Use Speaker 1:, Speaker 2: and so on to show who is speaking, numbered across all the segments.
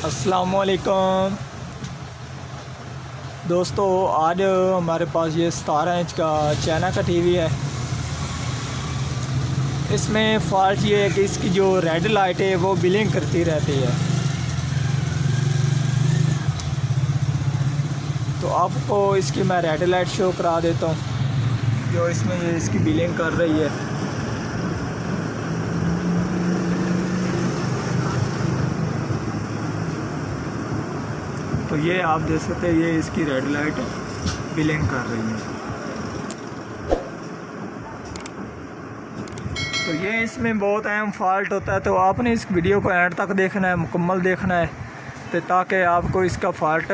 Speaker 1: अस्सलामुअलैकुम दोस्तों, आज हमारे पास ये 17 इंच का चाइना का टीवी है। इसमें फ़ॉल्ट ये है कि इसकी जो रेड लाइट है वो ब्लिंक करती रहती है। तो आपको इसकी मैं रेड लाइट शो करा देता हूँ जो इसमें ये इसकी ब्लिंक कर रही है। तो ये आप देख सकते हैं, ये इसकी रेड लाइट ब्लिंक कर रही है। तो ये इसमें बहुत अहम फॉल्ट होता है, तो आपने इस वीडियो को एंड तक देखना है, मुकम्मल देखना है, तो ताकि आपको इसका फॉल्ट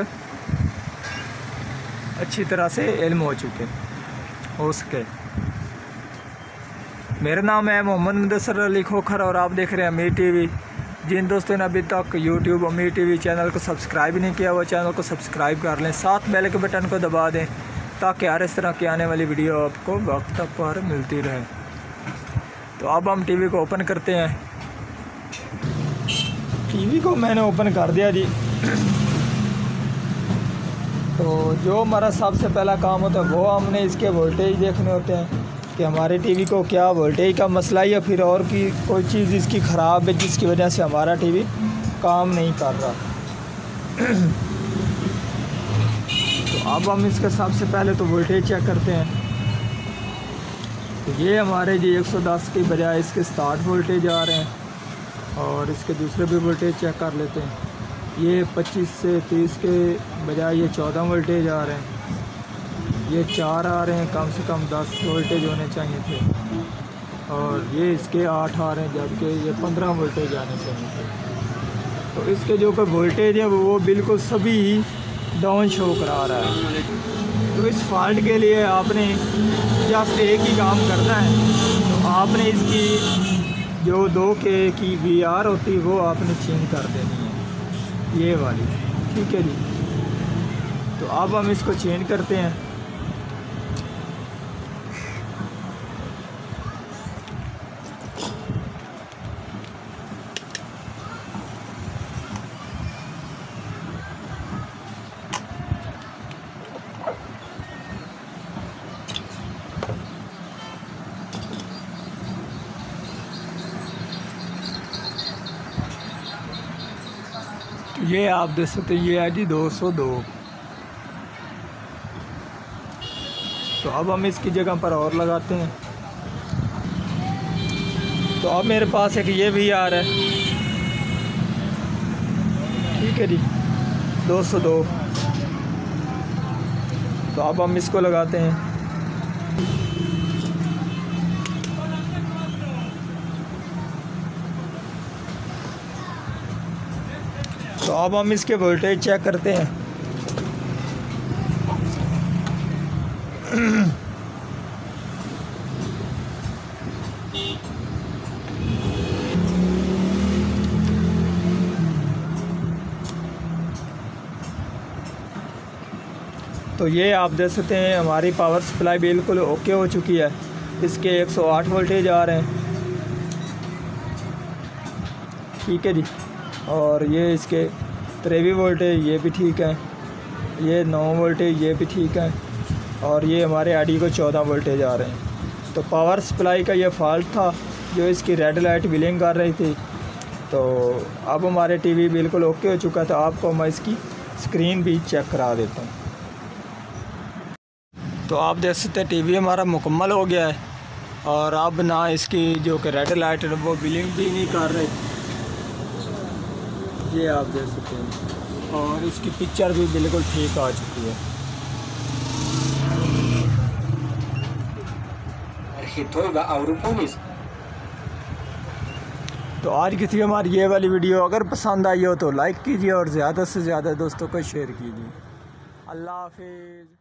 Speaker 1: अच्छी तरह से इल्म हो सके। मेरा नाम है मोहम्मद मुदस्सिर अली खोखर और आप देख रहे हैं अमीर टीवी। जिन दोस्तों ने अभी तक यूट्यूब अमीर टीवी चैनल को सब्सक्राइब नहीं किया वो चैनल को सब्सक्राइब कर लें, साथ बेल के बटन को दबा दें ताकि हर इस तरह की आने वाली वीडियो आपको वक्त पर मिलती रहे। तो अब हम टीवी को ओपन करते हैं। टीवी को मैंने ओपन कर दिया जी। तो जो हमारा सबसे पहला काम होता है वो हमने इसके वोल्टेज देखने होते हैं कि हमारे टीवी को क्या वोल्टेज का मसला या फिर और की कोई चीज़ इसकी ख़राब है जिसकी वजह से हमारा टीवी काम नहीं कर रहा। तो अब हम इसका सबसे पहले तो वोल्टेज चेक करते हैं। तो ये हमारे जी 110 की बजाय इसके 60 वोल्टेज आ रहे हैं और इसके दूसरे भी वोल्टेज चेक कर लेते हैं। ये 25 से 30 के बजाय ये 14 वोल्टेज आ रहे हैं, ये 4 आ रहे हैं, कम से कम 10 वोल्टेज होने चाहिए थे, और ये इसके 8 आ रहे हैं जबकि ये 15 वोल्टेज आने चाहिए थे। तो इसके जो कोई वोल्टेज है वो बिल्कुल सभी डाउन शो करा रहा है। तो इस फॉल्ट के लिए आपने जस्ट एक ही काम करना है। तो आपने इसकी जो 2K की VR होती है वो आपने चेंज कर देनी है, ये वाली, ठीक है जी। तो अब हम इसको चेंज करते हैं। ये आप देख सकते हैं, ये है जी 202। तो अब हम इसकी जगह पर और लगाते हैं। तो अब मेरे पास एक ये भी आ रहा है, ठीक है जी, 202। तो अब हम इसको लगाते हैं। तो अब हम इसके वोल्टेज चेक करते हैं। तो ये आप देख सकते हैं हमारी पावर सप्लाई बिल्कुल ओके हो चुकी है। इसके 108 वोल्टेज आ रहे हैं, ठीक है जी। और ये इसके 23 वोल्टेज ये भी ठीक है, ये 9 वोल्टेज ये भी ठीक है, और ये हमारे आईडी को 14 वोल्टेज आ रहे हैं। तो पावर सप्लाई का ये फॉल्ट था जो इसकी रेड लाइट ब्लिंक कर रही थी। तो अब हमारे टीवी बिल्कुल ओके हो चुका था। आपको मैं इसकी स्क्रीन भी चेक करा देता हूँ। तो आप देख सकते हैं टीवी हमारा मुकम्मल हो गया है और अब ना इसकी जो कि रेड लाइट है वो ब्लिंक भी नहीं कर रही, ये आप देख सकते हैं, और इसकी पिक्चर भी बिल्कुल ठीक आ चुकी है। तो आज की थी हमारी ये वाली वीडियो। अगर पसंद आई हो तो लाइक कीजिए और ज़्यादा से ज़्यादा दोस्तों को शेयर कीजिए। अल्लाह हाफिज़।